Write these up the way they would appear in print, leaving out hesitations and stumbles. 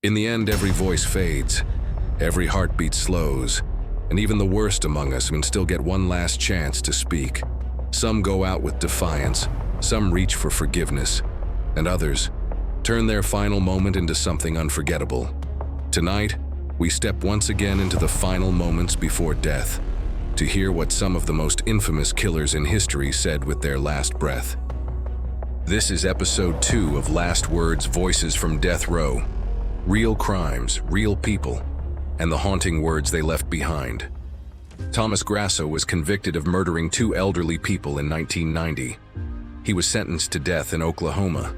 In the end, every voice fades, every heartbeat slows, and even the worst among us can still get one last chance to speak. Some go out with defiance, some reach for forgiveness, and others turn their final moment into something unforgettable. Tonight, we step once again into the final moments before death, to hear what some of the most infamous killers in history said with their last breath. This is episode 2 of Last Words: Voices from Death Row. Real crimes, real people, and the haunting words they left behind. Thomas Grasso was convicted of murdering 2 elderly people in 1990. He was sentenced to death in Oklahoma.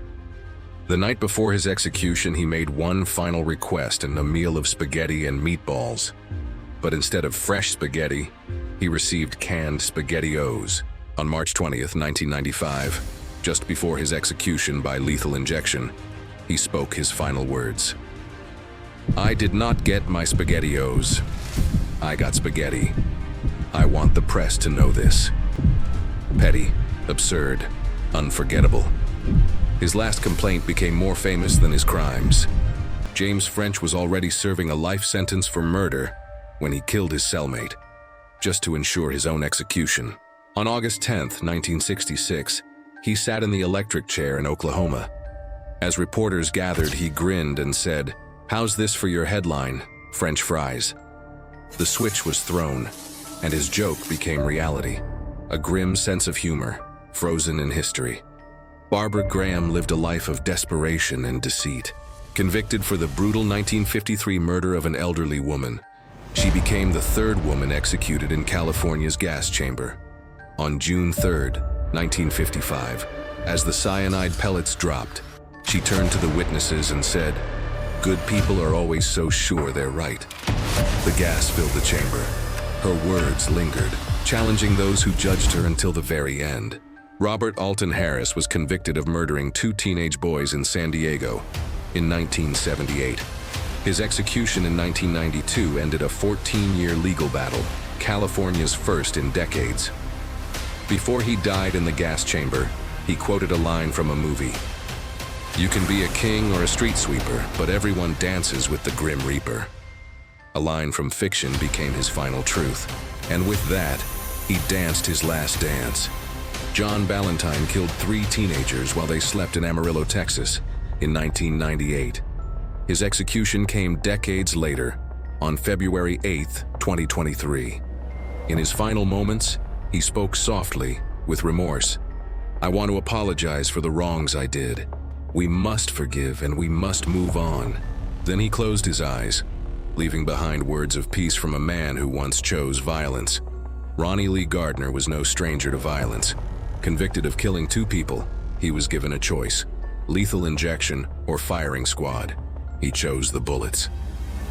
The night before his execution, he made one final request and a meal of spaghetti and meatballs. But instead of fresh spaghetti, he received canned SpaghettiOs. On March 20th, 1995, just before his execution by lethal injection, he spoke his final words. "I did not get my SpaghettiOs. I got spaghetti. I want the press to know this." Petty, absurd, unforgettable. His last complaint became more famous than his crimes. James French was already serving a life sentence for murder when he killed his cellmate, just to ensure his own execution. On August 10th, 1966, he sat in the electric chair in Oklahoma. As reporters gathered, he grinned and said, "How's this for your headline? French fries." The switch was thrown, and his joke became reality. A grim sense of humor, frozen in history. Barbara Graham lived a life of desperation and deceit. Convicted for the brutal 1953 murder of an elderly woman, she became the 3rd woman executed in California's gas chamber. On June 3rd, 1955, as the cyanide pellets dropped, she turned to the witnesses and said, "Good people are always so sure they're right." The gas filled the chamber. Her words lingered, challenging those who judged her until the very end. Robert Alton Harris was convicted of murdering 2 teenage boys in San Diego in 1978. His execution in 1992 ended a 14-year legal battle, California's first in decades. Before he died in the gas chamber, he quoted a line from a movie. "You can be a king or a street sweeper, but everyone dances with the Grim Reaper." A line from fiction became his final truth, and with that, he danced his last dance. John Balentine killed 3 teenagers while they slept in Amarillo, Texas, in 1998. His execution came decades later, on February 8, 2023. In his final moments, he spoke softly, with remorse. "I want to apologize for the wrongs I did. We must forgive and we must move on." Then he closed his eyes, leaving behind words of peace from a man who once chose violence. Ronnie Lee Gardner was no stranger to violence. Convicted of killing 2 people, he was given a choice: lethal injection or firing squad. He chose the bullets.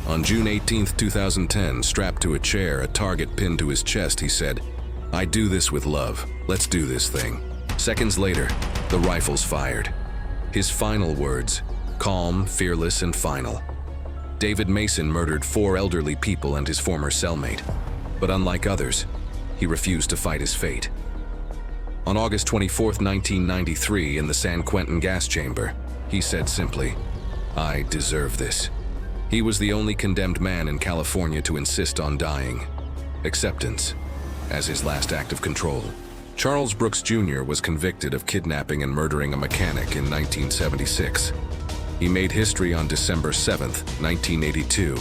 On June 18, 2010, strapped to a chair, a target pinned to his chest, he said, "I do this with love. Let's do this thing." Seconds later, the rifles fired. His final words, calm, fearless, and final. David Mason murdered 4 elderly people and his former cellmate. But unlike others, he refused to fight his fate. On August 24, 1993, in the San Quentin gas chamber, he said simply, "I deserve this." He was the only condemned man in California to insist on dying. Acceptance, as his last act of control. Charles Brooks Jr. was convicted of kidnapping and murdering a mechanic in 1976. He made history on December 7, 1982,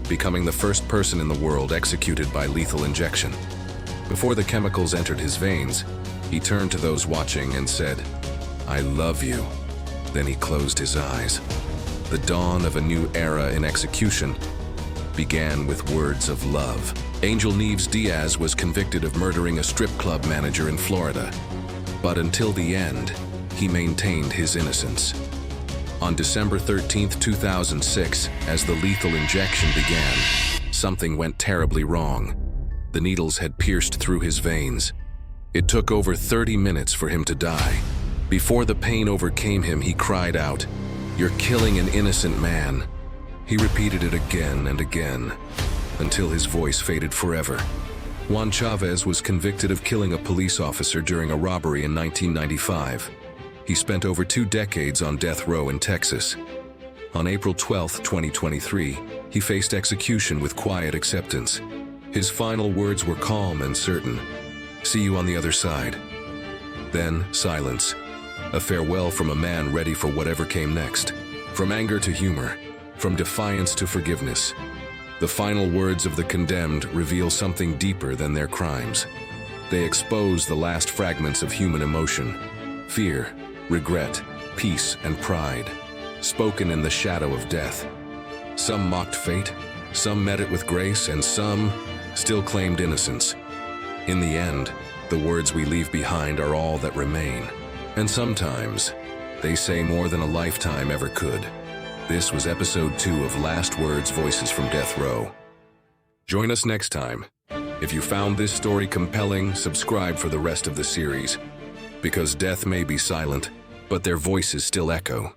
becoming the first person in the world executed by lethal injection. Before the chemicals entered his veins, he turned to those watching and said, "I love you." Then he closed his eyes. The dawn of a new era in execution began with words of love. Angel Nieves Diaz was convicted of murdering a strip club manager in Florida. But until the end, he maintained his innocence. On December 13, 2006, as the lethal injection began, something went terribly wrong. The needles had pierced through his veins. It took over 30 minutes for him to die. Before the pain overcame him, he cried out, "You're killing an innocent man." He repeated it again and again, until his voice faded forever. Juan Chavez was convicted of killing a police officer during a robbery in 1995. He spent over 2 decades on death row in Texas. On April 12, 2023, he faced execution with quiet acceptance. His final words were calm and certain. "See you on the other side." Then, silence. A farewell from a man ready for whatever came next. From anger to humor, from defiance to forgiveness. The final words of the condemned reveal something deeper than their crimes. They expose the last fragments of human emotion: fear, regret, peace, and pride, spoken in the shadow of death. Some mocked fate, some met it with grace, and some still claimed innocence. In the end, the words we leave behind are all that remain. And sometimes, they say more than a lifetime ever could. This was episode 2 of Last Words Voices from Death Row. Join us next time. If you found this story compelling, subscribe for the rest of the series. Because death may be silent, but their voices still echo.